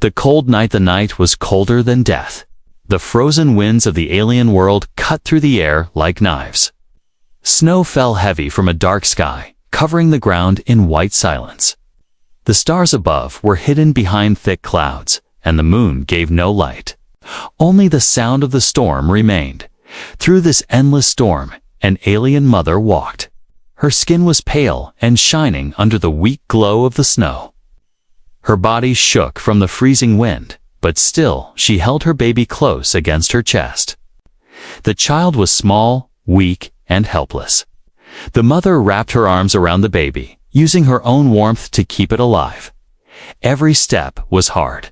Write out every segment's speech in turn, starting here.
The cold night, the night was colder than death. The frozen winds of the alien world cut through the air like knives. Snow fell heavy from a dark sky, covering the ground in white silence. The stars above were hidden behind thick clouds, and the moon gave no light. Only the sound of the storm remained. Through this endless storm, an alien mother walked. Her skin was pale and shining under the weak glow of the snow. Her body shook from the freezing wind, but still she held her baby close against her chest. The child was small, weak, and helpless. The mother wrapped her arms around the baby, using her own warmth to keep it alive. Every step was hard.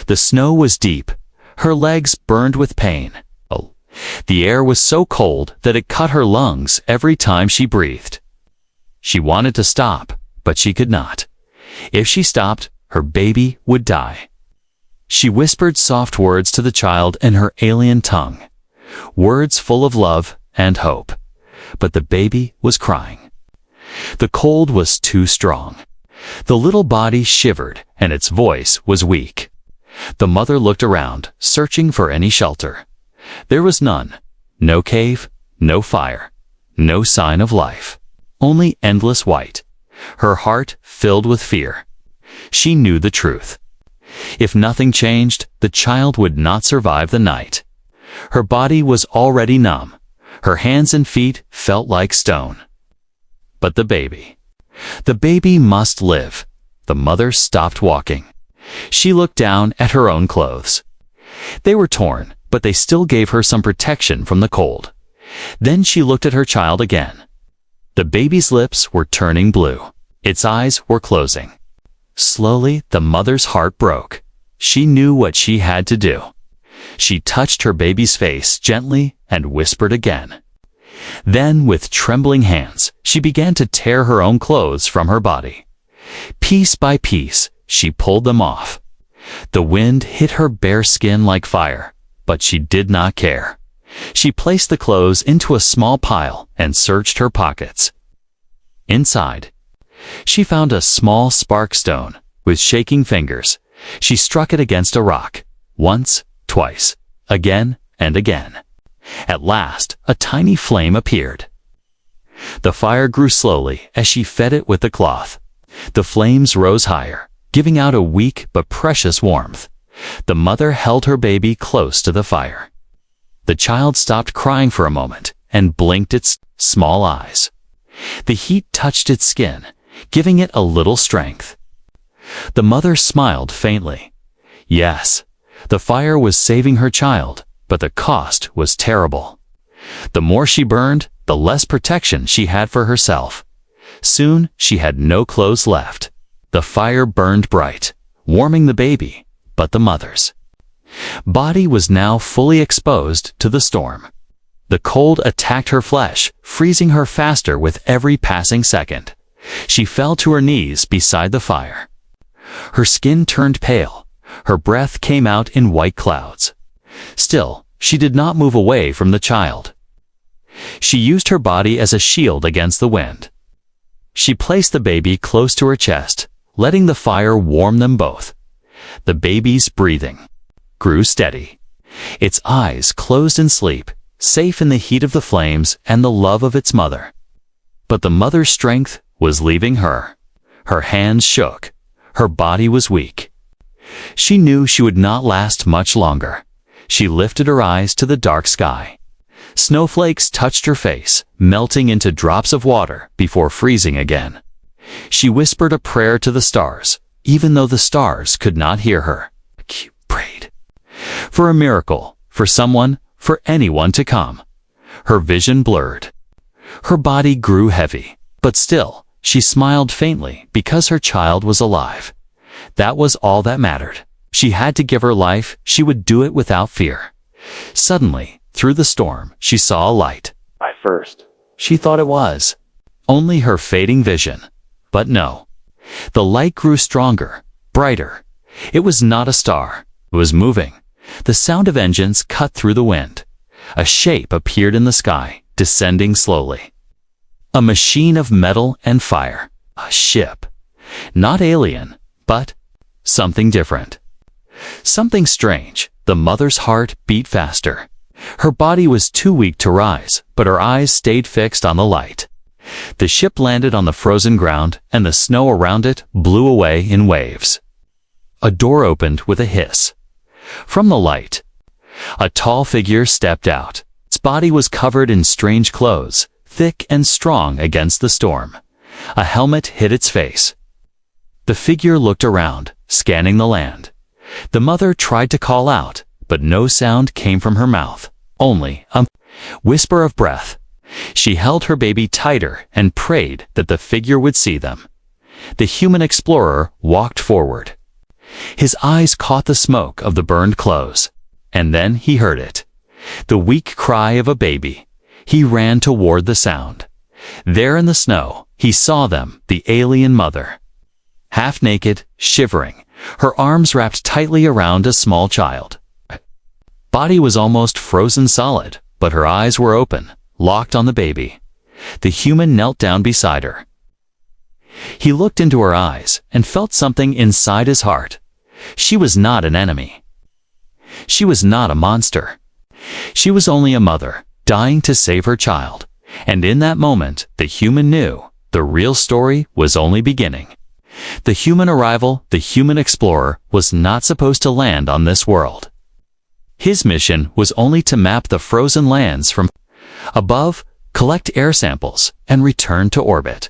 The snow was deep. Her legs burned with pain. The air was so cold that it cut her lungs every time she breathed. She wanted to stop, but she could not. If she stopped, her baby would die. She whispered soft words to the child in her alien tongue, words full of love and hope. But the baby was crying. The cold was too strong. The little body shivered, and its voice was weak. The mother looked around, searching for any shelter. There was none. No cave, no fire, no sign of life. Only endless white. Her heart filled with fear. She knew the truth. If nothing changed, the child would not survive the night. Her body was already numb. Her hands and feet felt like stone. But the baby must live. The mother stopped walking. She looked down at her own clothes. They were torn, but they still gave her some protection from the cold. Then she looked at her child again. The baby's lips were turning blue. Its eyes were closing. Slowly, the mother's heart broke. She knew what she had to do. She touched her baby's face gently and whispered again. Then, with trembling hands, she began to tear her own clothes from her body. Piece by piece, she pulled them off. The wind hit her bare skin like fire, but she did not care. She placed the clothes into a small pile and searched her pockets. Inside, she found a small spark stone. With shaking fingers, she struck it against a rock, once, twice, again and again. At last, a tiny flame appeared. The fire grew slowly as she fed it with the cloth. The flames rose higher, giving out a weak but precious warmth. The mother held her baby close to the fire. The child stopped crying for a moment and blinked its small eyes. The heat touched its skin, giving it a little strength. The mother smiled faintly. Yes, the fire was saving her child, but the cost was terrible. The more she burned, the less protection she had for herself. Soon, she had no clothes left. The fire burned bright, warming the baby, but the mother's body was now fully exposed to the storm. The cold attacked her flesh, freezing her faster with every passing second. She fell to her knees beside the fire. Her skin turned pale. Her breath came out in white clouds. Still, she did not move away from the child. She used her body as a shield against the wind. She placed the baby close to her chest, letting the fire warm them both. The baby's breathing grew steady. Its eyes closed in sleep, safe in the heat of the flames and the love of its mother. But the mother's strength was leaving her. Her hands shook. Her body was weak. She knew she would not last much longer. She lifted her eyes to the dark sky. Snowflakes touched her face, melting into drops of water before freezing again. She whispered a prayer to the stars, even though the stars could not hear her. She prayed for a miracle, for someone, for anyone to come. Her vision blurred. Her body grew heavy, but still, she smiled faintly because her child was alive. That was all that mattered. She had to give her life. She would do it without fear. Suddenly, through the storm, she saw a light. At first, She thought it was only her fading vision. But no. The light grew stronger, brighter. It was not a star. It was moving. The sound of engines cut through the wind. A shape appeared in the sky, descending slowly. A machine of metal and fire. A ship. Not alien, but something different. Something strange. The mother's heart beat faster. Her body was too weak to rise, but her eyes stayed fixed on the light. The ship landed on the frozen ground, and the snow around it blew away in waves. A door opened with a hiss. From the light, a tall figure stepped out. Its body was covered in strange clothes, thick and strong against the storm. A helmet hid its face. The figure looked around, scanning the land. The mother tried to call out, but no sound came from her mouth, only a whisper of breath. She held her baby tighter and prayed that the figure would see them. The human explorer walked forward. His eyes caught the smoke of the burned clothes, and then he heard it. The weak cry of a baby. He ran toward the sound. There in the snow, he saw them, the alien mother. Half naked, shivering, her arms wrapped tightly around a small child. Body was almost frozen solid, but her eyes were open, locked on the baby. The human knelt down beside her. He looked into her eyes and felt something inside his heart. She was not an enemy. She was not a monster. She was only a mother, dying to save her child. And in that moment, the human knew the real story was only beginning. The human arrival, the human explorer, was not supposed to land on this world. His mission was only to map the frozen lands from above, collect air samples, and return to orbit.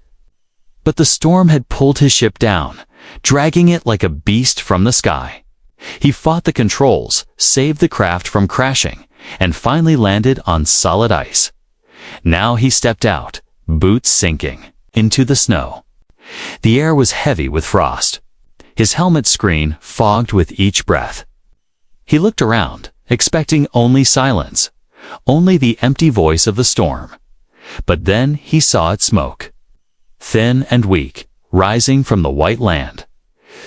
But the storm had pulled his ship down, dragging it like a beast from the sky. He fought the controls, saved the craft from crashing, and finally landed on solid ice. Now he stepped out, boots sinking, into the snow. The air was heavy with frost. His helmet screen fogged with each breath. He looked around, expecting only silence, only the empty voice of the storm. But then he saw it smoke. Thin and weak, rising from the white land.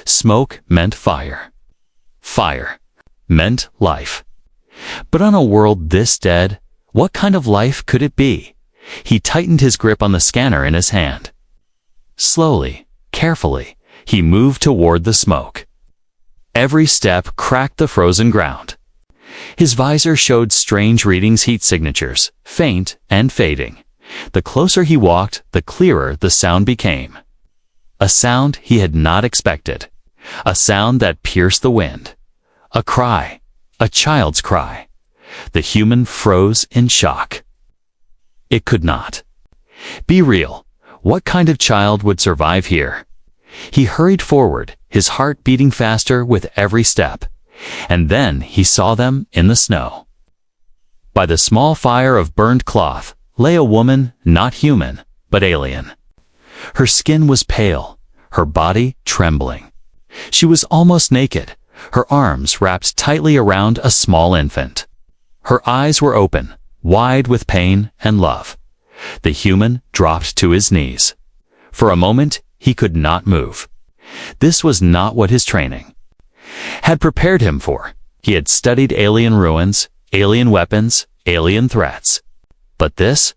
Smoke meant fire. Fire meant life. But on a world this dead, what kind of life could it be? He tightened his grip on the scanner in his hand. Slowly, carefully, he moved toward the smoke. Every step cracked the frozen ground. His visor showed strange readings, heat signatures, faint and fading. The closer he walked, the clearer the sound became. A sound he had not expected. A sound that pierced the wind. A cry. A child's cry. The human froze in shock. It could not be real. What kind of child would survive here? He hurried forward, his heart beating faster with every step. And then he saw them in the snow. By the small fire of burned cloth lay a woman, not human, but alien. Her skin was pale, her body trembling. She was almost naked, her arms wrapped tightly around a small infant. Her eyes were open, wide with pain and love. The human dropped to his knees. For a moment, he could not move. This was not what his training had prepared him for. He had studied alien ruins, alien weapons, alien threats. But this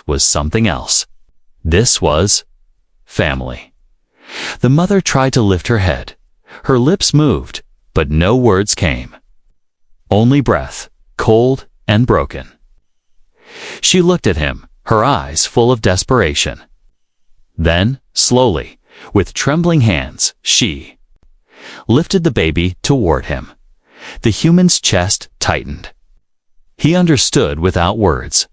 was something else. This was family. The mother tried to lift her head. Her lips moved, but no words came. Only breath, cold and broken. She looked at him, her eyes full of desperation. Then, slowly, with trembling hands, she lifted the baby toward him. The human's chest tightened. He understood without words.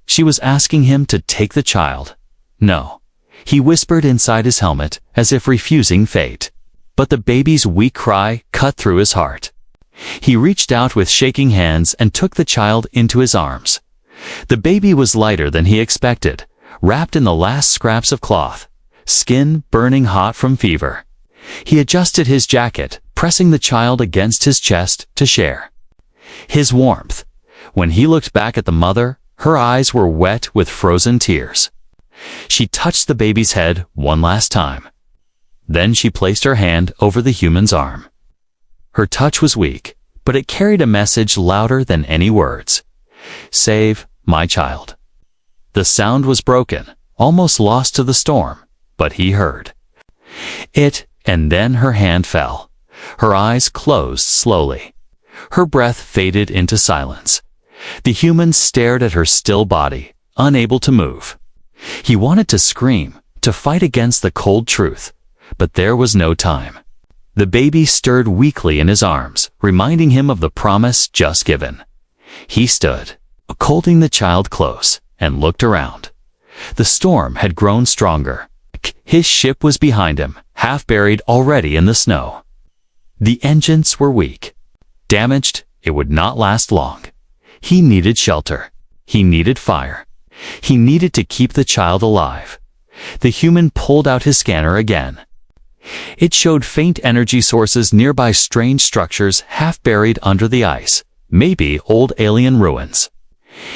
She was asking him to take the child. No, he whispered inside his helmet, as if refusing fate. But the baby's weak cry cut through his heart. He reached out with shaking hands and took the child into his arms. The baby was lighter than he expected, wrapped in the last scraps of cloth, skin burning hot from fever. He adjusted his jacket, pressing the child against his chest to share his warmth. When he looked back at the mother, her eyes were wet with frozen tears. She touched the baby's head one last time. Then she placed her hand over the human's arm. Her touch was weak, but it carried a message louder than any words. Save my child. The sound was broken, almost lost to the storm, but he heard it, and then her hand fell. Her eyes closed slowly. Her breath faded into silence. The human stared at her still body, unable to move. He wanted to scream, to fight against the cold truth, but there was no time. The baby stirred weakly in his arms, reminding him of the promise just given. He stood, holding the child close, and looked around. The storm had grown stronger. His ship was behind him, half buried already in the snow. The engines were weak. Damaged, it would not last long. He needed shelter. He needed fire. He needed to keep the child alive. The human pulled out his scanner again. It showed faint energy sources nearby, strange structures half buried under the ice, maybe old alien ruins.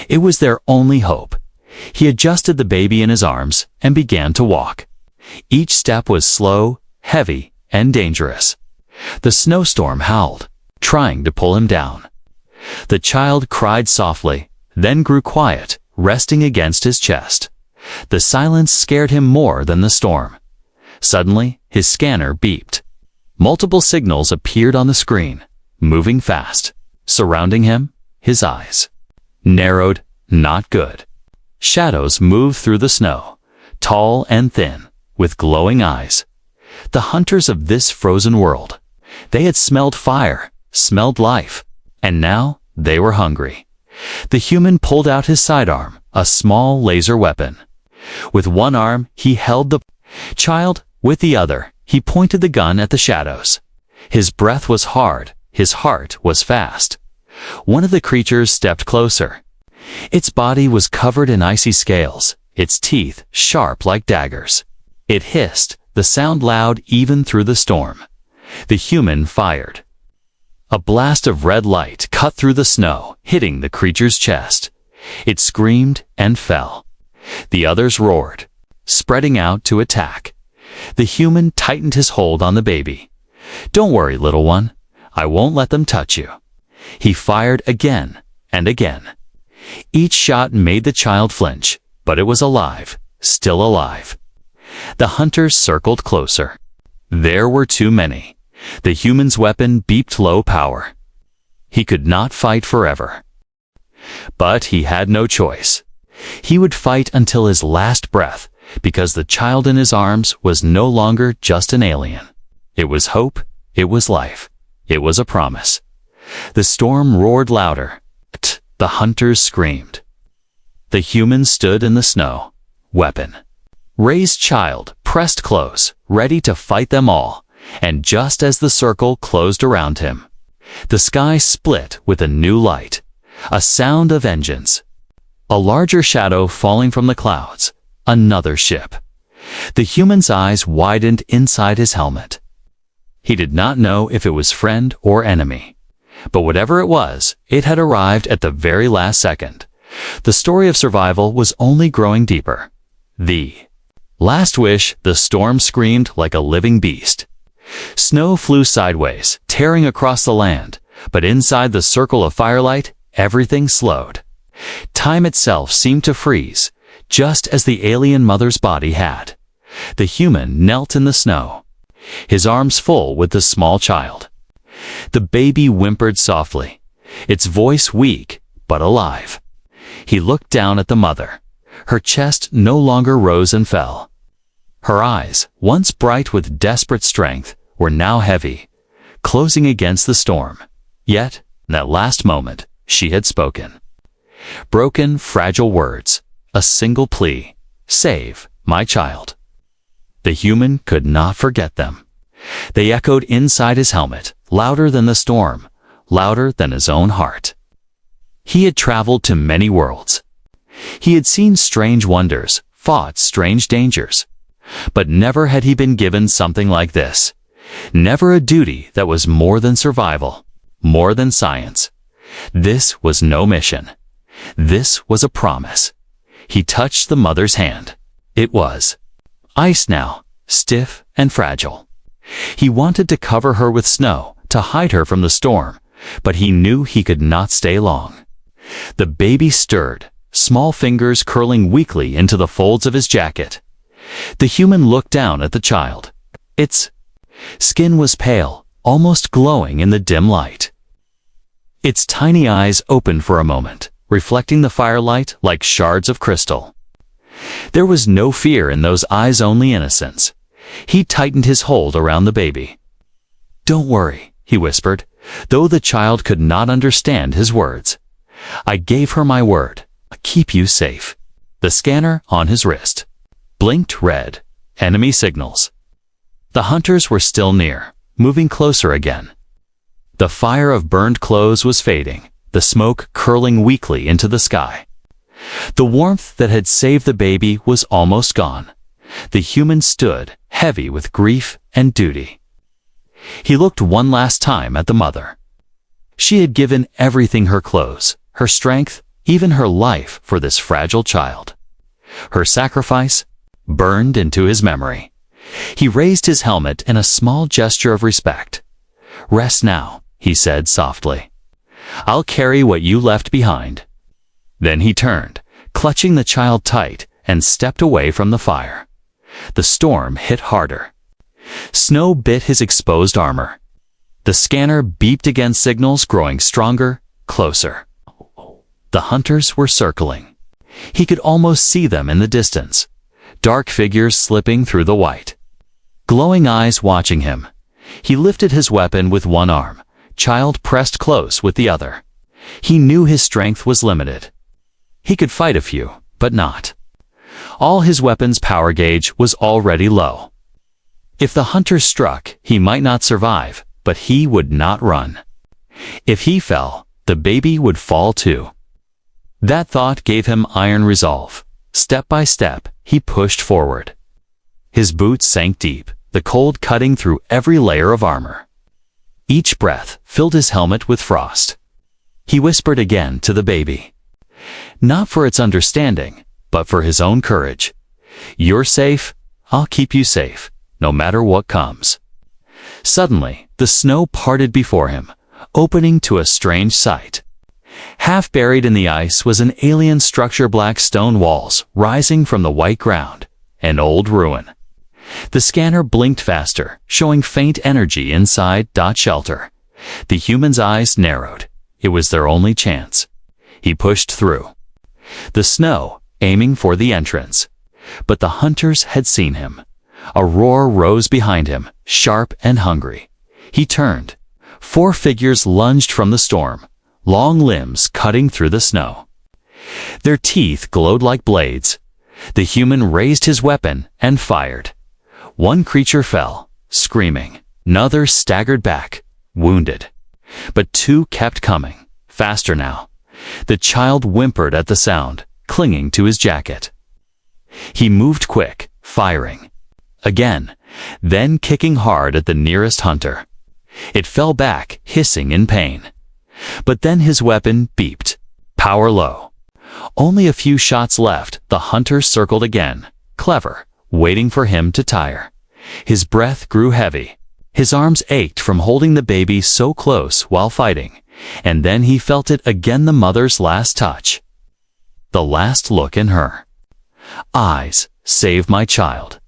It was their only hope. He adjusted the baby in his arms and began to walk. Each step was slow, heavy, and dangerous. The snowstorm howled, trying to pull him down. The child cried softly, then grew quiet, resting against his chest. The silence scared him more than the storm. Suddenly, his scanner beeped. Multiple signals appeared on the screen, moving fast. Surrounding him, his eyes. Narrowed, not good. Shadows moved through the snow, tall and thin, with glowing eyes. The hunters of this frozen world. They had smelled fire, smelled life, and now they were hungry. The human pulled out his sidearm, a small laser weapon. With one arm, he held the child. With the other, he pointed the gun at the shadows. His breath was hard. His heart was fast. One of the creatures stepped closer. Its body was covered in icy scales, its teeth sharp like daggers. It hissed, the sound loud even through the storm. The human fired. A blast of red light cut through the snow, hitting the creature's chest. It screamed and fell. The others roared, spreading out to attack. The human tightened his hold on the baby. "Don't worry, little one. I won't let them touch you." He fired again and again. Each shot made the child flinch, but it was alive, still alive. The hunters circled closer. There were too many. The human's weapon beeped low power. He could not fight forever. But he had no choice. He would fight until his last breath, because the child in his arms was no longer just an alien. It was hope, it was life, it was a promise. The storm roared louder. The hunters screamed. The human stood in the snow, weapon raised, child pressed close, ready to fight them all. And just as the circle closed around him, the sky split with a new light, a sound of engines, a larger shadow falling from the clouds, another ship. The human's eyes widened inside his helmet. He did not know if it was friend or enemy. But whatever it was, it had arrived at the very last second. The story of survival was only growing deeper. The last wish, the storm screamed like a living beast. Snow flew sideways, tearing across the land, but inside the circle of firelight, everything slowed. Time itself seemed to freeze, just as the alien mother's body had. The human knelt in the snow, his arms full with the small child. The baby whimpered softly, its voice weak but alive. He looked down at the mother. Her chest no longer rose and fell. Her eyes, once bright with desperate strength, were now heavy, closing against the storm. Yet, in that last moment, she had spoken. Broken, fragile words, a single plea, "Save my child." The human could not forget them. They echoed inside his helmet, louder than the storm, louder than his own heart. He had traveled to many worlds. He had seen strange wonders, fought strange dangers. But never had he been given something like this. Never a duty that was more than survival, more than science. This was no mission. This was a promise. He touched the mother's hand. It was ice now, stiff and fragile. He wanted to cover her with snow, to hide her from the storm, but he knew he could not stay long. The baby stirred, small fingers curling weakly into the folds of his jacket. The human looked down at the child. Its skin was pale, almost glowing in the dim light. Its tiny eyes opened for a moment, reflecting the firelight like shards of crystal. There was no fear in those eyes, only innocence. He tightened his hold around the baby. "Don't worry," he whispered, though the child could not understand his words. "I gave her my word. I'll keep you safe." The scanner on his wrist blinked red. Enemy signals. The hunters were still near, moving closer again. The fire of burned clothes was fading, the smoke curling weakly into the sky. The warmth that had saved the baby was almost gone. The human stood, heavy with grief and duty. He looked one last time at the mother. She had given everything, her clothes, her strength, even her life, for this fragile child. Her sacrifice burned into his memory. He raised his helmet in a small gesture of respect. "Rest now," he said softly. "I'll carry what you left behind." Then he turned, clutching the child tight, and stepped away from the fire. The storm hit harder. Snow bit his exposed armor. The scanner beeped again, signals growing stronger, closer. The hunters were circling. He could almost see them in the distance, dark figures slipping through the white. Glowing eyes watching him. He lifted his weapon with one arm, child pressed close with the other. He knew his strength was limited. He could fight a few, but not. All his weapon's power gauge was already low. If the hunter struck, he might not survive, but he would not run. If he fell, the baby would fall too. That thought gave him iron resolve. Step by step, he pushed forward. His boots sank deep, the cold cutting through every layer of armor. Each breath filled his helmet with frost. He whispered again to the baby. Not for its understanding, but for his own courage. "You're safe, I'll keep you safe, no matter what comes." Suddenly, the snow parted before him, opening to a strange sight. Half buried in the ice was an alien structure, black stone walls rising from the white ground, an old ruin. The scanner blinked faster, showing faint energy inside. Shelter. The human's eyes narrowed. It was their only chance. He pushed through the snow, aiming for the entrance. But the hunters had seen him. A roar rose behind him, sharp and hungry. He turned. 4 figures lunged from the storm, long limbs cutting through the snow. Their teeth glowed like blades. The human raised his weapon and fired. One creature fell, screaming. Another staggered back, wounded. But 2 kept coming, faster now. The child whimpered at the sound, clinging to his jacket. He moved quick, firing. Again, then kicking hard at the nearest hunter. It fell back, hissing in pain. But then his weapon beeped. Power low. Only a few shots left. The hunter circled again, clever, waiting for him to tire. His breath grew heavy. His arms ached from holding the baby so close while fighting. And then he felt it again, the mother's last touch. The last look in her eyes. "Save my child."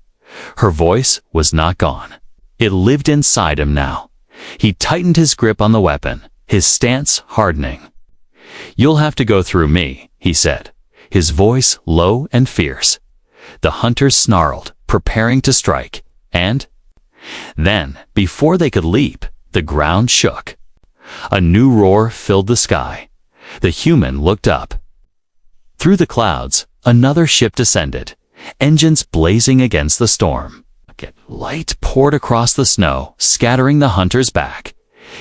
Her voice was not gone. It lived inside him now. He tightened his grip on the weapon, his stance hardening. "You'll have to go through me," he said, his voice low and fierce. The hunters snarled, preparing to strike, and then, before they could leap, the ground shook. A new roar filled the sky. The human looked up. Through the clouds, another ship descended, engines blazing against the storm. Light poured across the snow, scattering the hunter's back.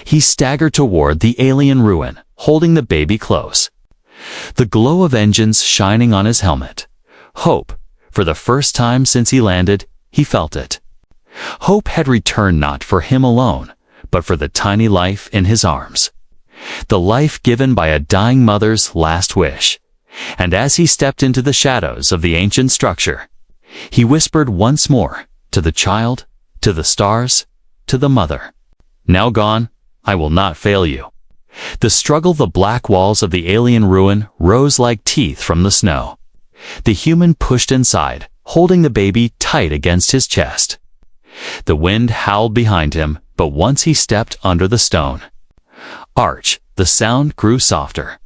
He staggered toward the alien ruin, holding the baby close. The glow of engines shining on his helmet. Hope. For the first time since he landed, he felt it. Hope had returned, not for him alone, but for the tiny life in his arms. The life given by a dying mother's last wish. And as he stepped into the shadows of the ancient structure, he whispered once more, to the child, to the stars, to the mother. "Now gone, I will not fail you." The struggle, the black walls of the alien ruin rose like teeth from the snow. The human pushed inside, holding the baby tight against his chest. The wind howled behind him, but once he stepped under the stone arch, the sound grew softer.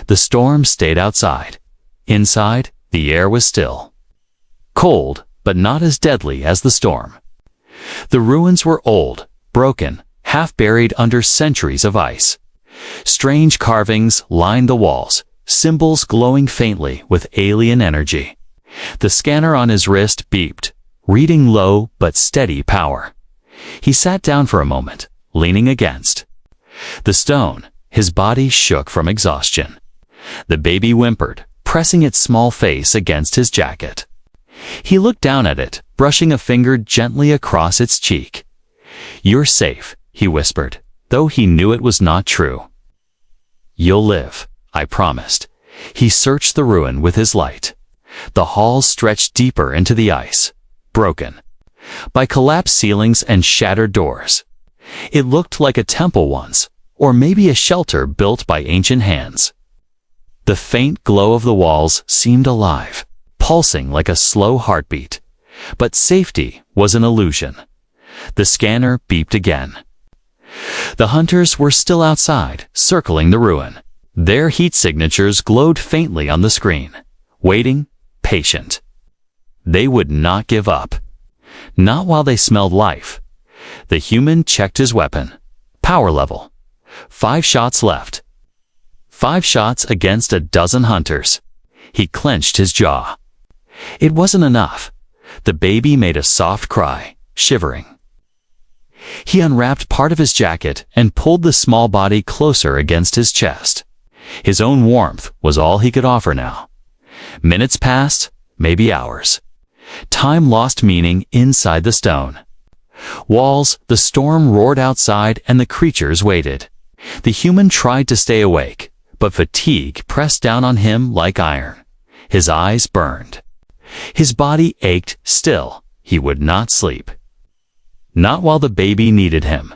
The storm stayed outside. Inside, the air was still. Cold, but not as deadly as the storm. The ruins were old, broken, half buried under centuries of ice. Strange carvings lined the walls, symbols glowing faintly with alien energy. The scanner on his wrist beeped, reading low but steady power. He sat down for a moment, leaning against the stone. His body shook from exhaustion. The baby whimpered, pressing its small face against his jacket. He looked down at it, brushing a finger gently across its cheek. "You're safe," he whispered, though he knew it was not true. "You'll live," I promised. He searched the ruin with his light. The halls stretched deeper into the ice, broken by collapsed ceilings and shattered doors. It looked like a temple once, or maybe a shelter built by ancient hands. The faint glow of the walls seemed alive, pulsing like a slow heartbeat. But safety was an illusion. The scanner beeped again. The hunters were still outside, circling the ruin. Their heat signatures glowed faintly on the screen, waiting, patient. They would not give up. Not while they smelled life. The human checked his weapon. Power level. 5 shots left. 5 shots against a dozen hunters. He clenched his jaw. It wasn't enough. The baby made a soft cry, shivering. He unwrapped part of his jacket and pulled the small body closer against his chest. His own warmth was all he could offer now. Minutes passed, maybe hours. Time lost meaning inside the stone. Walls, the storm roared outside and the creatures waited. The human tried to stay awake, but fatigue pressed down on him like iron. His eyes burned. His body ached still. He would not sleep. Not while the baby needed him.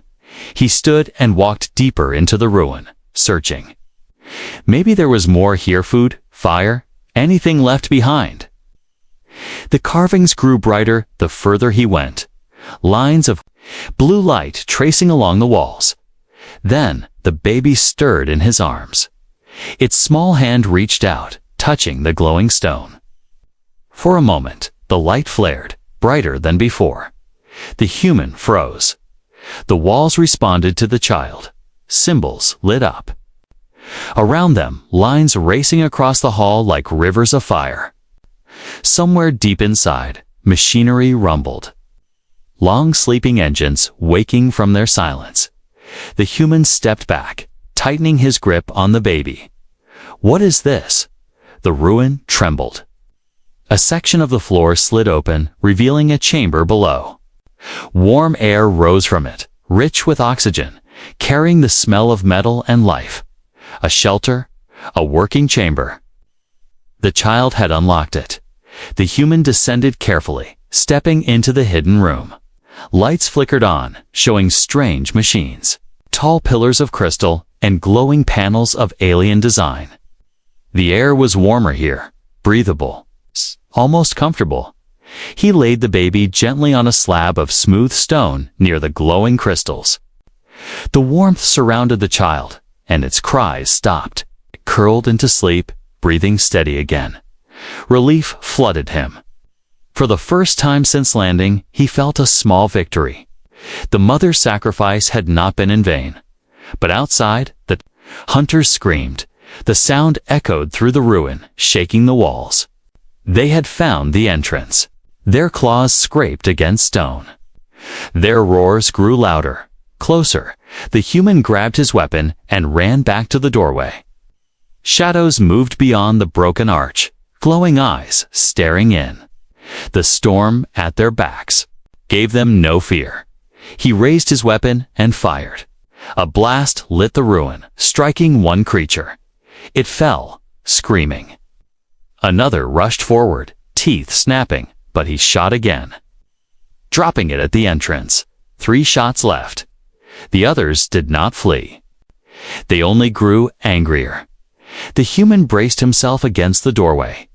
He stood and walked deeper into the ruin, searching. Maybe there was more here, food, fire, anything left behind. The carvings grew brighter the further he went. Lines of blue light tracing along the walls. Then the baby stirred in his arms. Its small hand reached out, touching the glowing stone. For a moment, the light flared, brighter than before. The human froze. The walls responded to the child. Symbols lit up. Around them, lines racing across the hall like rivers of fire. Somewhere deep inside, machinery rumbled. Long sleeping engines waking from their silence. The human stepped back, tightening his grip on the baby. What is this? The ruin trembled. A section of the floor slid open, revealing a chamber below. Warm air rose from it, rich with oxygen, carrying the smell of metal and life. A shelter, a working chamber. The child had unlocked it. The human descended carefully, stepping into the hidden room. Lights flickered on, showing strange machines, tall pillars of crystal, and glowing panels of alien design. The air was warmer here, breathable, almost comfortable. He laid the baby gently on a slab of smooth stone near the glowing crystals. The warmth surrounded the child, and its cries stopped. It curled into sleep, breathing steady again. Relief flooded him. For the first time since landing, he felt a small victory. The mother's sacrifice had not been in vain. But outside, the hunters screamed. The sound echoed through the ruin, shaking the walls. They had found the entrance. Their claws scraped against stone. Their roars grew louder, closer. The human grabbed his weapon and ran back to the doorway. Shadows moved beyond the broken arch, glowing eyes staring in. The storm at their backs gave them no fear. He raised his weapon and fired. A blast lit the ruin, striking one creature. It fell, screaming. Another rushed forward, teeth snapping, but he shot again, dropping it at the entrance. 3 shots left. The others did not flee. They only grew angrier. The human braced himself against the doorway.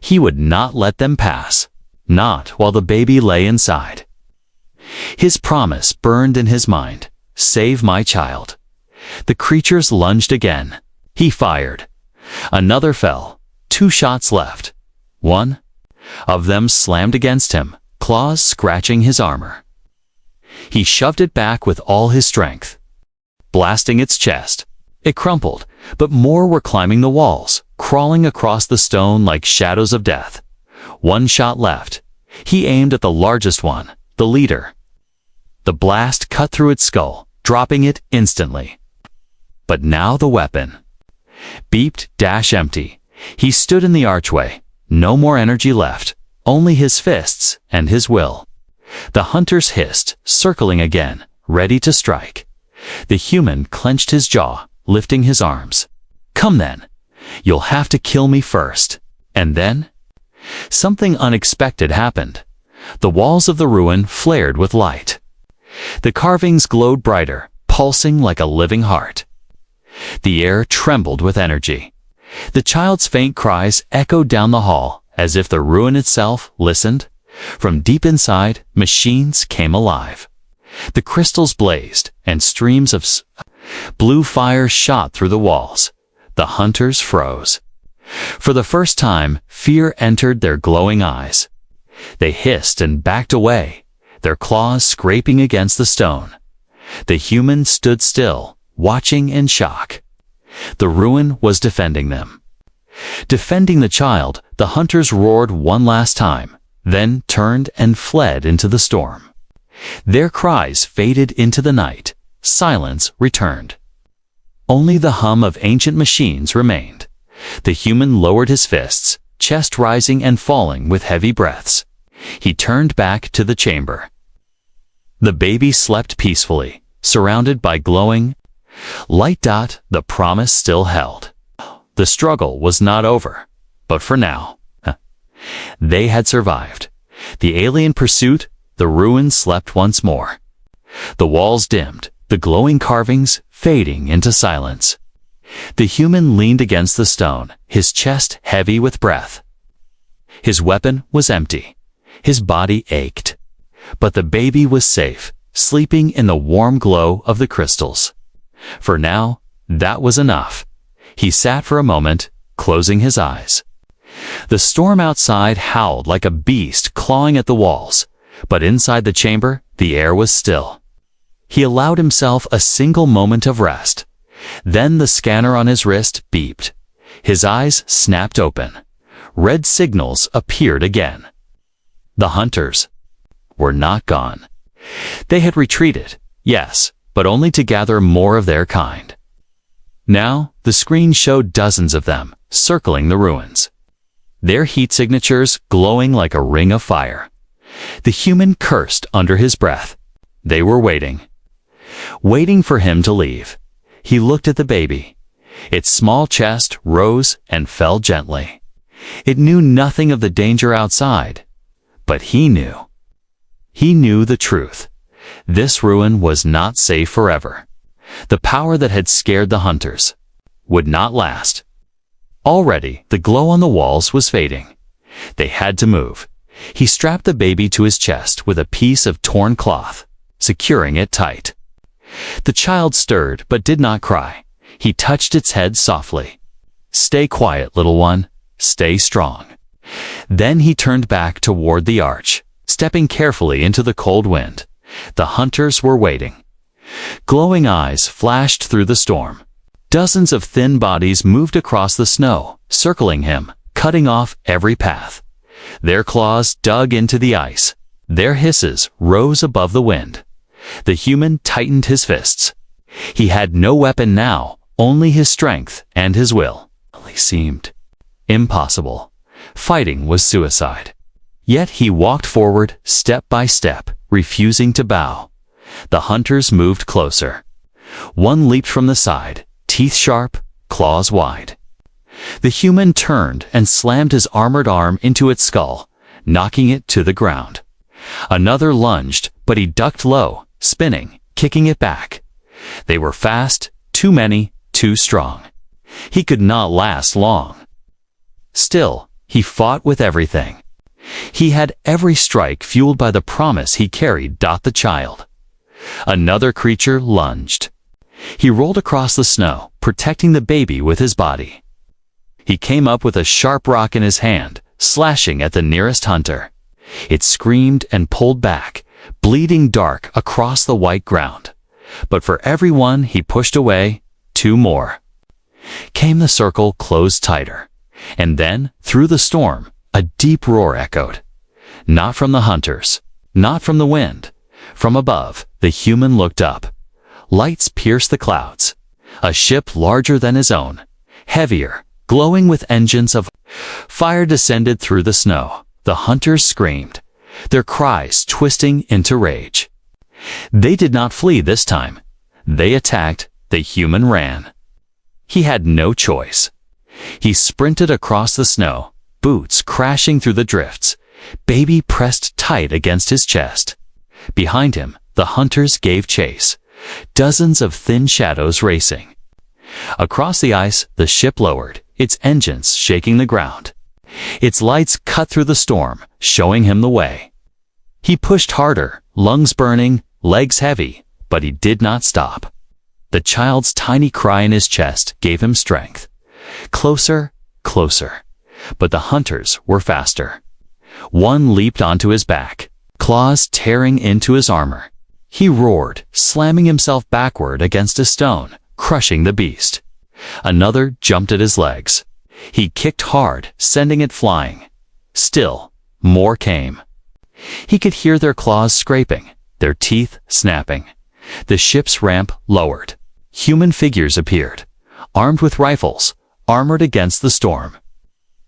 He would not let them pass, not while the baby lay inside. His promise burned in his mind. Save my child. The creatures lunged again. He fired. Another fell. 2 shots left. One of them slammed against him, claws scratching his armor. He shoved it back with all his strength, blasting its chest. It crumpled, but more were climbing the walls, crawling across the stone like shadows of death. 1 shot left. He aimed at the largest one, the leader. The blast cut through its skull, dropping it instantly. But now the weapon beeped, empty. He stood in the archway. No more energy left, only his fists and his will. The hunters hissed, circling again, ready to strike. The human clenched his jaw, lifting his arms. Come then. You'll have to kill me first. And then? Something unexpected happened. The walls of the ruin flared with light. The carvings glowed brighter, pulsing like a living heart. The air trembled with energy. The child's faint cries echoed down the hall, as if the ruin itself listened. From deep inside, machines came alive. The crystals blazed, and streams of blue fire shot through the walls. The hunters froze. For the first time, fear entered their glowing eyes. They hissed and backed away, their claws scraping against the stone. The human stood still, watching in shock. The ruin was defending them. Defending the child, the hunters roared one last time, then turned and fled into the storm. Their cries faded into the night. Silence returned. Only the hum of ancient machines remained. The human lowered his fists, chest rising and falling with heavy breaths. He turned back to the chamber. The baby slept peacefully, surrounded by glowing light. The promise still held. The struggle was not over, but for now, they had survived. The alien pursuit, the ruin slept once more. The walls dimmed, the glowing carvings fading into silence. The human leaned against the stone, his chest heavy with breath. His weapon was empty. His body ached. But the baby was safe, sleeping in the warm glow of the crystals. For now, that was enough. He sat for a moment, closing his eyes. The storm outside howled like a beast clawing at the walls, but inside the chamber, the air was still. He allowed himself a single moment of rest. Then the scanner on his wrist beeped. His eyes snapped open. Red signals appeared again. The hunters were not gone. They had retreated, yes, but only to gather more of their kind. Now, the screen showed dozens of them, circling the ruins. Their heat signatures glowing like a ring of fire. The human cursed under his breath. They were waiting. Waiting for him to leave. He looked at the baby. Its small chest rose and fell gently. It knew nothing of the danger outside. But he knew. He knew the truth. This ruin was not safe forever. The power that had scared the hunters would not last. Already, the glow on the walls was fading. They had to move. He strapped the baby to his chest with a piece of torn cloth, securing it tight. The child stirred but did not cry. He touched its head softly. "Stay quiet, little one. Stay strong." Then he turned back toward the arch, stepping carefully into the cold wind. The hunters were waiting. Glowing eyes flashed through the storm. Dozens of thin bodies moved across the snow, circling him, cutting off every path. Their claws dug into the ice. Their hisses rose above the wind. The human tightened his fists. He had no weapon now, only his strength and his will. It seemed impossible. Fighting was suicide. Yet he walked forward, step by step, refusing to bow. The hunters moved closer. One leaped from the side, teeth sharp, claws wide. The human turned and slammed his armored arm into its skull, knocking it to the ground. Another lunged, but he ducked low, spinning, kicking it back. They were fast, too many, too strong. He could not last long. Still, he fought with everything. He had every strike fueled by the promise he carried. The child. Another creature lunged. He rolled across the snow, protecting the baby with his body. He came up with a sharp rock in his hand, slashing at the nearest hunter. It screamed and pulled back, bleeding dark across the white ground. But for every one he pushed away, two more. Came the circle closed tighter. And then, through the storm, a deep roar echoed. Not from the hunters, not from the wind. From above, the human looked up. Lights pierced the clouds. A ship larger than his own, heavier, glowing with engines of fire descended through the snow. The hunters screamed, their cries twisting into rage. They did not flee this time. They attacked. The human ran. He had no choice. He sprinted across the snow, boots crashing through the drifts, baby pressed tight against his chest. Behind him, the hunters gave chase, dozens of thin shadows racing. Across the ice, the ship lowered, its engines shaking the ground. Its lights cut through the storm, showing him the way. He pushed harder, lungs burning, legs heavy, but he did not stop. The child's tiny cry in his chest gave him strength. Closer, closer. But the hunters were faster. One leaped onto his back, claws tearing into his armor. He roared, slamming himself backward against a stone, crushing the beast. Another jumped at his legs. He kicked hard, sending it flying. Still, more came. He could hear their claws scraping, their teeth snapping. The ship's ramp lowered. Human figures appeared, armed with rifles, armored against the storm.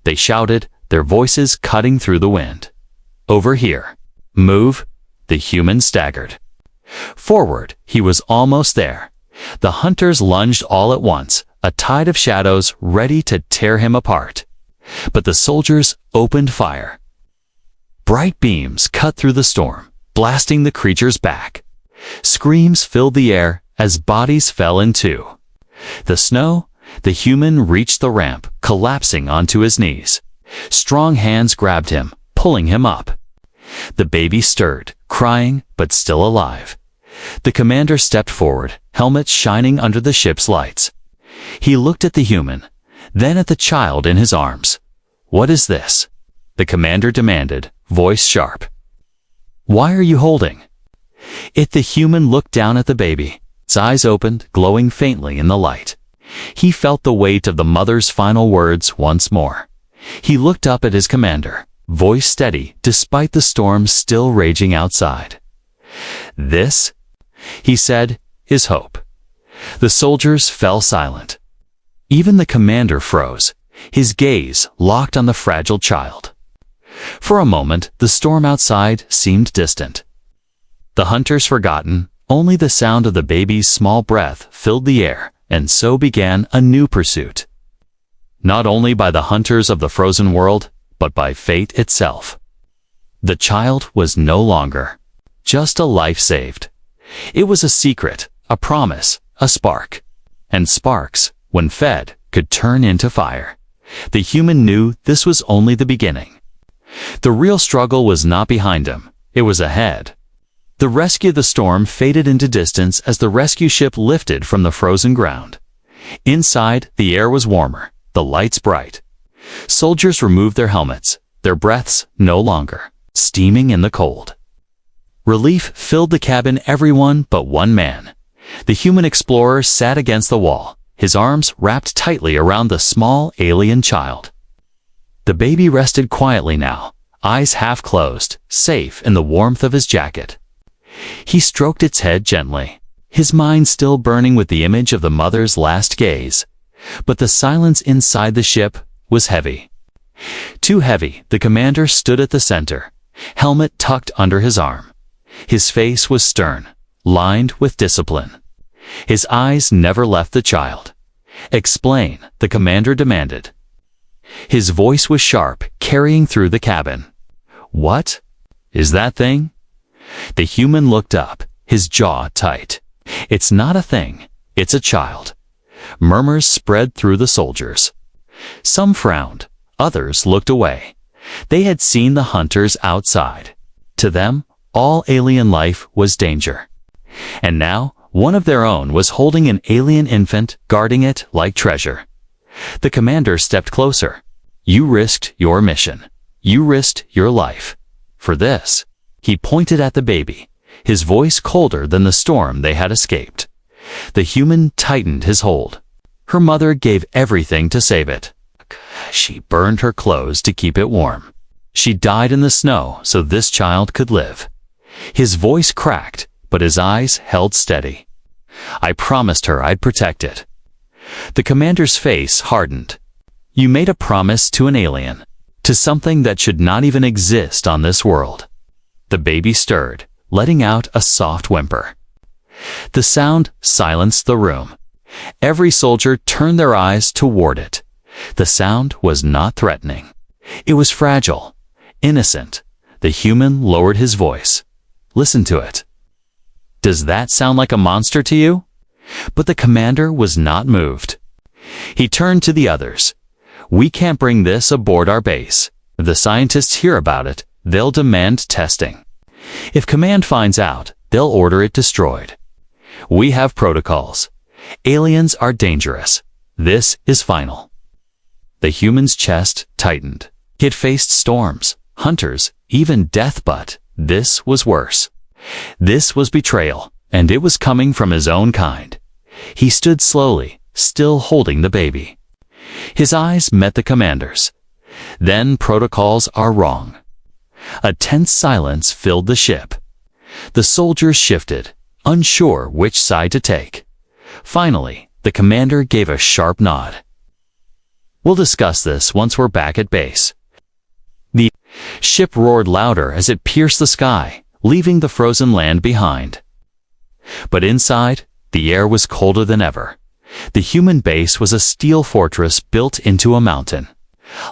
They shouted, their voices cutting through the wind. Over here. Move. The human staggered. Forward, he was almost there. The hunters lunged all at once, a tide of shadows ready to tear him apart. But the soldiers opened fire. Bright beams cut through the storm, blasting the creatures back. Screams filled the air as bodies fell in two. The snow, the human reached the ramp, collapsing onto his knees. Strong hands grabbed him, pulling him up. The baby stirred, crying, but still alive. The commander stepped forward, helmet shining under the ship's lights. He looked at the human, then at the child in his arms. "What is this?" the commander demanded, voice sharp. "Why are you holding it?" The human looked down at the baby. Its eyes opened, glowing faintly in the light. He felt the weight of the mother's final words once more. He looked up at his commander, voice steady despite the storm still raging outside. "This," he said, "is hope." The soldiers fell silent. Even the commander froze, his gaze locked on the fragile child. For a moment, the storm outside seemed distant. The hunters forgotten, only the sound of the baby's small breath filled the air, and so began a new pursuit. Not only by the hunters of the frozen world, but by fate itself. The child was no longer just a life saved. It was a secret, a promise, a spark. And sparks, when fed, could turn into fire. The human knew this was only the beginning. The real struggle was not behind him, it was ahead. The rescue of the storm faded into distance as the rescue ship lifted from the frozen ground. Inside, the air was warmer, the lights bright. Soldiers removed their helmets, their breaths no longer steaming in the cold. Relief filled the cabin, everyone but one man. The human explorer sat against the wall, his arms wrapped tightly around the small alien child. The baby rested quietly now, eyes half closed, safe in the warmth of his jacket. He stroked its head gently, his mind still burning with the image of the mother's last gaze. But the silence inside the ship was heavy. Too heavy, the commander stood at the center, helmet tucked under his arm. His face was stern, lined with discipline. His eyes never left the child. "Explain," the commander demanded. His voice was sharp, carrying through the cabin. "What is that thing?" The human looked up, his jaw tight. "It's not a thing, it's a child." Murmurs spread through the soldiers. Some frowned, others looked away. They had seen the hunters outside. To them, all alien life was danger. And now, one of their own was holding an alien infant, guarding it like treasure. The commander stepped closer. "You risked your mission. You risked your life. For this." He pointed at the baby, his voice colder than the storm they had escaped. The human tightened his hold. Her mother gave everything to save it. She burned her clothes to keep it warm. She died in the snow so this child could live. His voice cracked, but his eyes held steady. "I promised her I'd protect it." The commander's face hardened. "You made a promise to an alien, to something that should not even exist on this world." The baby stirred, letting out a soft whimper. The sound silenced the room. Every soldier turned their eyes toward it. The sound was not threatening. It was fragile, innocent. The human lowered his voice. "Listen to it." "Does that sound like a monster to you?" But the commander was not moved. He turned to the others. "We can't bring this aboard our base. If the scientists hear about it, they'll demand testing. If command finds out, they'll order it destroyed. We have protocols. Aliens are dangerous. This is final." The human's chest tightened. He had faced storms, hunters, even death, but this was worse. This was betrayal, and it was coming from his own kind. He stood slowly, still holding the baby. His eyes met the commander's. "Then protocols are wrong." A tense silence filled the ship. The soldiers shifted, unsure which side to take. Finally, the commander gave a sharp nod. "We'll discuss this once we're back at base." The ship roared louder as it pierced the sky, leaving the frozen land behind. But inside, the air was colder than ever. The human base was a steel fortress built into a mountain.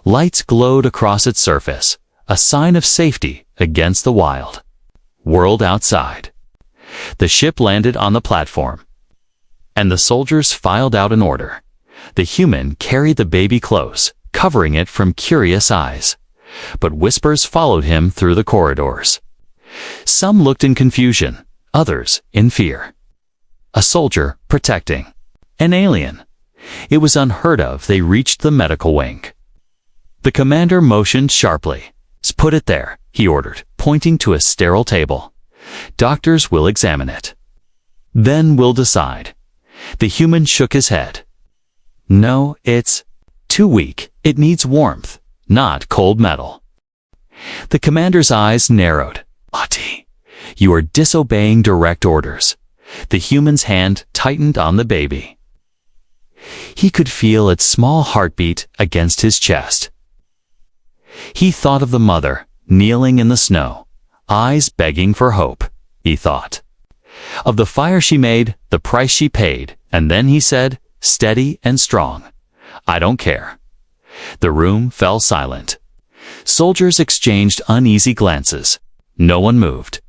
Lights glowed across its surface, a sign of safety against the wild world outside. The ship landed on the platform, and the soldiers filed out in order. The human carried the baby close, covering it from curious eyes. But whispers followed him through the corridors. Some looked in confusion, others in fear. A soldier protecting an alien. It was unheard of. They reached the medical wing. The commander motioned sharply. "Put it there," he ordered, pointing to a sterile table. "Doctors will examine it. Then we'll decide." The human shook his head. "No, it's too weak. It needs warmth, not cold metal." The commander's eyes narrowed. "Ati, you are disobeying direct orders." The human's hand tightened on the baby. He could feel its small heartbeat against his chest. He thought of the mother, kneeling in the snow, eyes begging for hope, he thought. Of the fire she made, the price she paid, and then he said, steady and strong, "I don't care." The room fell silent. Soldiers exchanged uneasy glances. No one moved.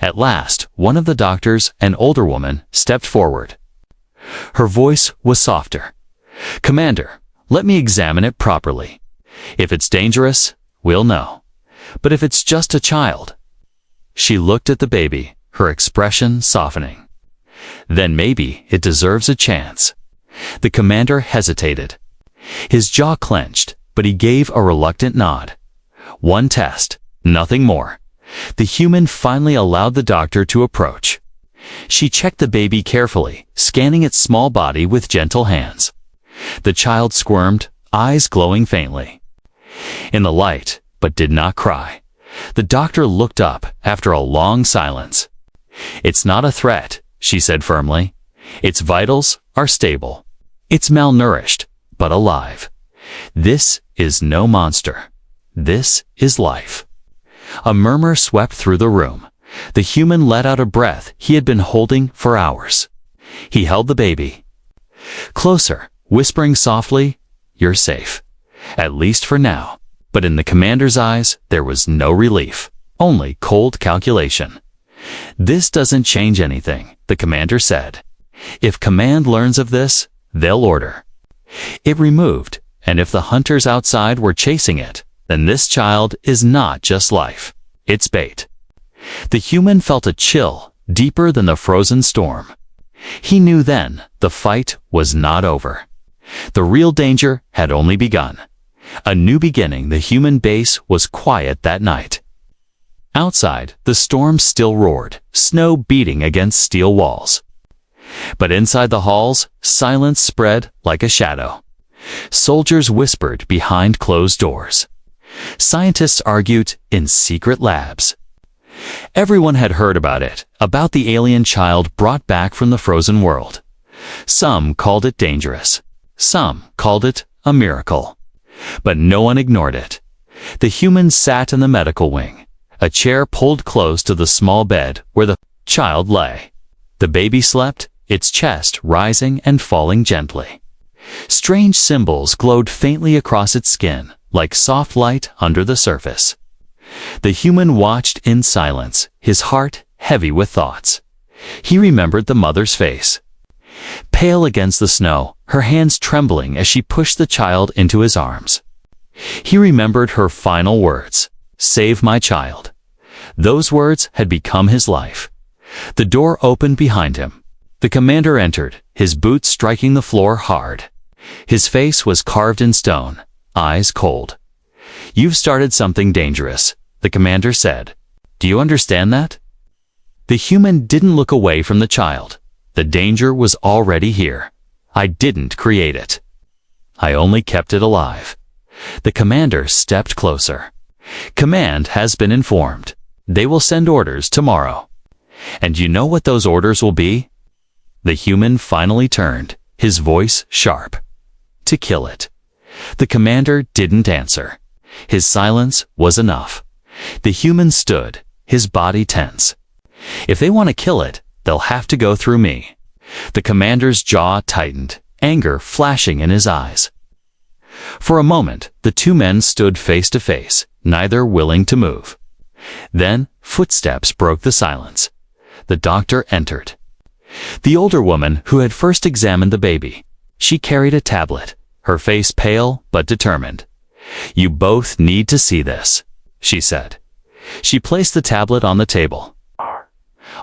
At last, one of the doctors, an older woman, stepped forward. Her voice was softer. "Commander, let me examine it properly. If it's dangerous, we'll know. But if it's just a child..." She looked at the baby, her expression softening. "Then maybe it deserves a chance." The commander hesitated. His jaw clenched, but he gave a reluctant nod. "One test, nothing more." The human finally allowed the doctor to approach. She checked the baby carefully, scanning its small body with gentle hands. The child squirmed, eyes glowing faintly in the light, but did not cry. The doctor looked up after a long silence. "It's not a threat," she said firmly. "Its vitals are stable. It's malnourished, but alive. This is no monster. This is life." A murmur swept through the room. The human let out a breath he had been holding for hours. He held the baby closer, whispering softly, "You're safe. At least for now." But in the commander's eyes, there was no relief, only cold calculation. "This doesn't change anything," the commander said. "If command learns of this, they'll order it removed, and if the hunters outside were chasing it, then this child is not just life. It's bait. The human felt a chill deeper than the frozen storm. He knew then the fight was not over. The real danger had only begun. A new beginning. The human base was quiet that night. Outside, the storm still roared, snow beating against steel walls. But inside the halls, silence spread like a shadow. Soldiers whispered behind closed doors. Scientists argued in secret labs. Everyone had heard about it, about the alien child brought back from the frozen world. Some called it dangerous. Some called it a miracle. But no one ignored it. The humans sat in the medical wing, a chair pulled close to the small bed where the child lay. The baby slept, its chest rising and falling gently. Strange symbols glowed faintly across its skin, like soft light under the surface. The human watched in silence, his heart heavy with thoughts. He remembered the mother's face. Pale against the snow, her hands trembling as she pushed the child into his arms. He remembered her final words, "Save my child." Those words had become his life. The door opened behind him. The commander entered, his boots striking the floor hard. His face was carved in stone, eyes cold. "You've started something dangerous," the commander said. "Do you understand that?" The human didn't look away from the child. The danger was already here. "I didn't create it. I only kept it alive." The commander stepped closer. "Command has been informed. They will send orders tomorrow. And you know what those orders will be?" The human finally turned, his voice sharp. "To kill it." The commander didn't answer. His silence was enough. The human stood, his body tense. "If they want to kill it, they'll have to go through me." The commander's jaw tightened, anger flashing in his eyes. For a moment, the two men stood face to face, neither willing to move. Then, footsteps broke the silence. The doctor entered. The older woman who had first examined the baby. She carried a tablet, her face pale but determined. "You both need to see this," she said. She placed the tablet on the table.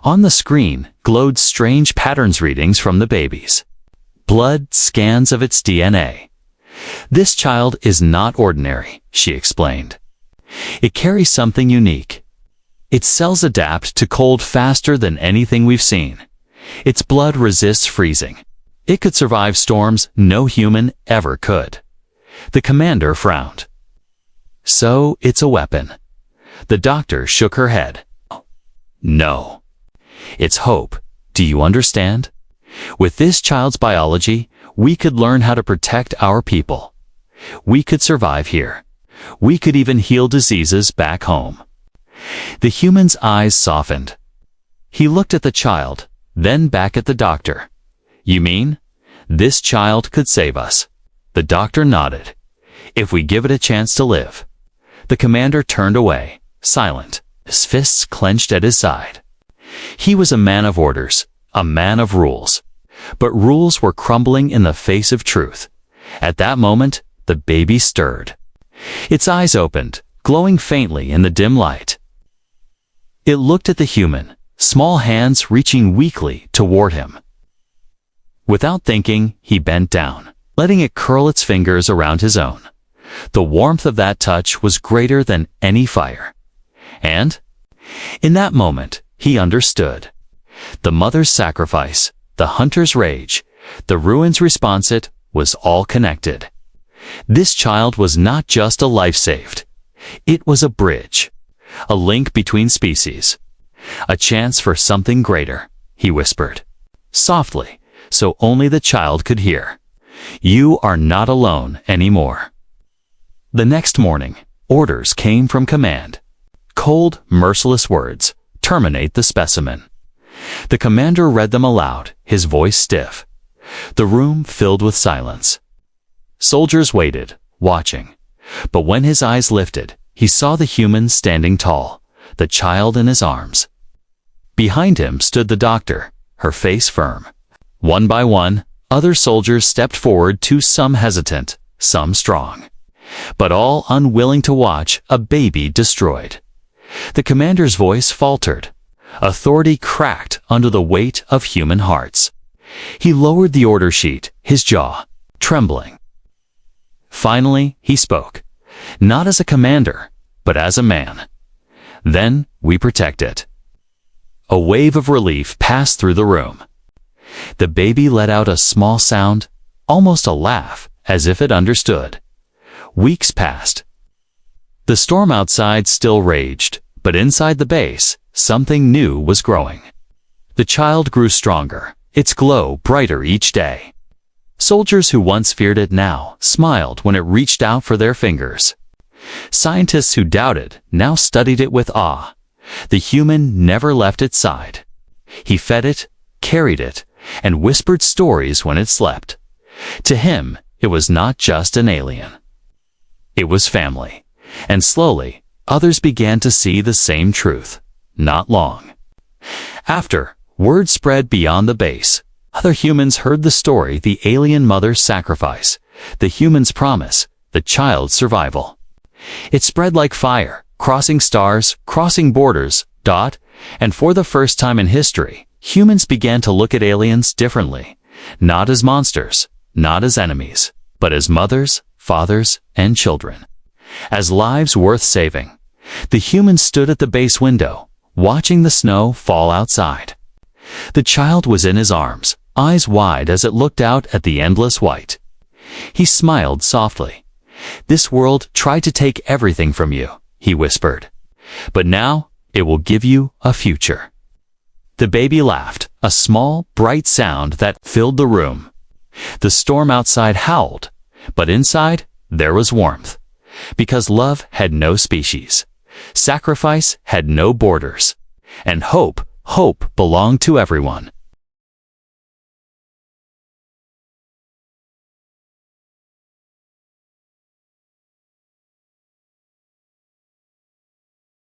On the screen glowed strange patterns readings from the baby's blood, scans of its DNA. "This child is not ordinary," she explained. "It carries something unique. Its cells adapt to cold faster than anything we've seen. Its blood resists freezing. It could survive storms no human ever could." The commander frowned. "So it's a weapon?" The doctor shook her head. "No. It's hope. Do you understand? With this child's biology, we could learn how to protect our people. We could survive here. We could even heal diseases back home." The human's eyes softened. He looked at the child, then back at the doctor. "You mean, this child could save us?" The doctor nodded. "If we give it a chance to live." The commander turned away, silent, his fists clenched at his side. He was a man of orders, a man of rules. But rules were crumbling in the face of truth. At that moment, the baby stirred. Its eyes opened, glowing faintly in the dim light. It looked at the human, small hands reaching weakly toward him. Without thinking, he bent down, letting it curl its fingers around his own. The warmth of that touch was greater than any fire. And, in that moment, he understood. The mother's sacrifice, the hunter's rage, the ruin's response, it was all connected. This child was not just a life saved. It was a bridge, a link between species. "A chance for something greater," he whispered, softly, so only the child could hear. "You are not alone anymore." The next morning, orders came from command. Cold, merciless words: "Terminate the specimen." The commander read them aloud, his voice stiff. The room filled with silence. Soldiers waited, watching. But when his eyes lifted, he saw the human standing tall, the child in his arms. Behind him stood the doctor, her face firm. One by one, other soldiers stepped forward, some hesitant, some strong. but all unwilling to watch a baby destroyed. The commander's voice faltered. Authority cracked under the weight of human hearts. He lowered the order sheet, his jaw trembling. Finally, he spoke, not as a commander, but as a man. Then we protect it. A wave of relief passed through the room. The baby let out a small sound, almost a laugh, as if it understood. Weeks passed. The storm outside still raged, but inside the base, something new was growing. The child grew stronger, its glow brighter each day. Soldiers who once feared it now smiled when it reached out for their fingers. Scientists who doubted now studied it with awe. The human never left its side. He fed it, carried it, and whispered stories when it slept. To him, it was not just an alien. It was family. And slowly, others began to see the same truth. Not long after, word spread beyond the base. Other humans heard the story, the alien mother's sacrifice, the human's promise, the child's survival. It spread like fire, crossing stars, crossing borders, and for the first time in history, humans began to look at aliens differently, not as monsters, not as enemies, but as mothers, fathers, and children, as lives worth saving. The humans stood at the base window, watching the snow fall outside. The child was in his arms, eyes wide as it looked out at the endless white. He smiled softly. "This world tried to take everything from you," he whispered. "But now it will give you a future." The baby laughed, a small, bright sound that filled the room. The storm outside howled, but inside there was warmth. Because love had no species, sacrifice had no borders, and hope belonged to everyone.